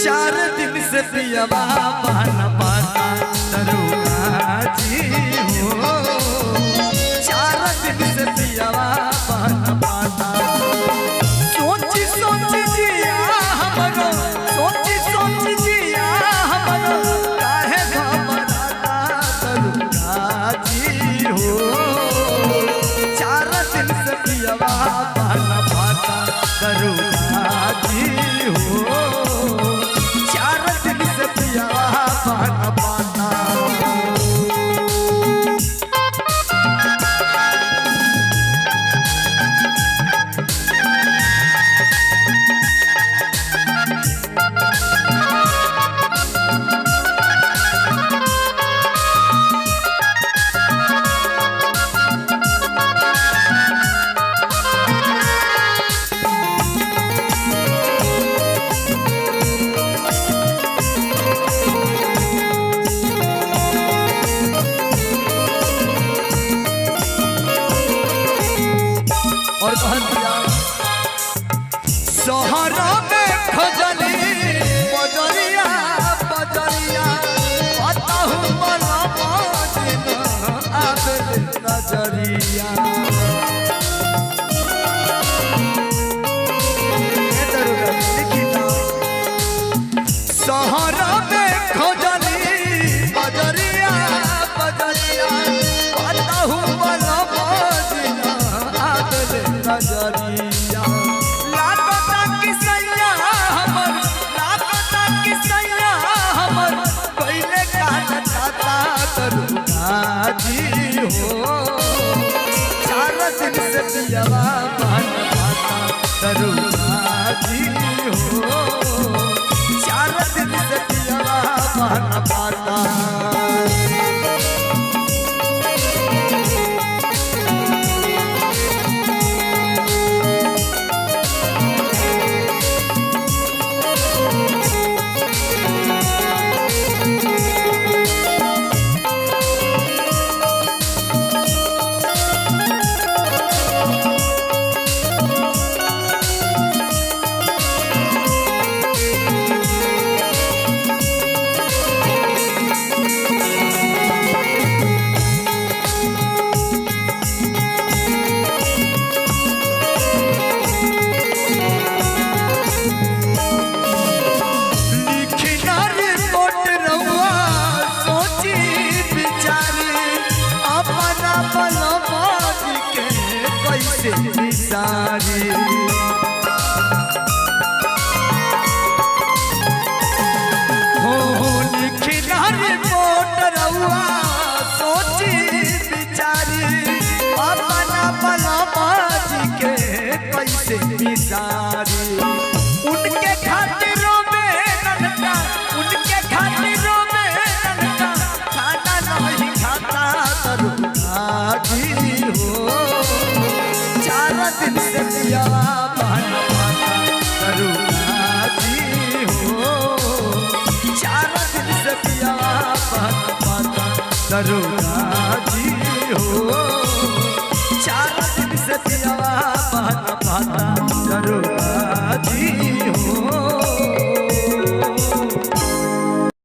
चार दिन से पियवा बहन पाता दरुआ जी हो। चार दिन से पियवा बहन पाता। सोची सोची जिया हमरो, सोची सोची जिया हमरो, काहे घबराता दरुआ जी हो। चार दिन से पियवा बहन पाता दरुआ जी हो। और सहरा में खजली बजरिया बजरिया बताहु बला बाजिन आबे नजरिया। सहरा में खजली बजरिया बजरिया बताहु बला बाजिन आबे नजरिया। लागता कि सैया हमर, लागता कि सैया हमर, पहले कान खाता दरुआ जी हो। चार दिन से पियवा बहन पाता दरुआ जी हो। चार दिन से पियवा बहन पाता। सारी हो लिखना रिपोर्ट रहुआ सोची बिचारी अपना बला बाजी के कैसे बिसारी। उनके खातिरों में ननका, उनके खातिरों में ननका, खाना नहीं खाता दरुआ जी हो। चार दिन से पियवा बहन पाता दरुआ जी हो। चार दिन से पियवा बहन पाता दरुआ जी हो। चार दिन से पियवा बहन पाता दरुआ जी हो।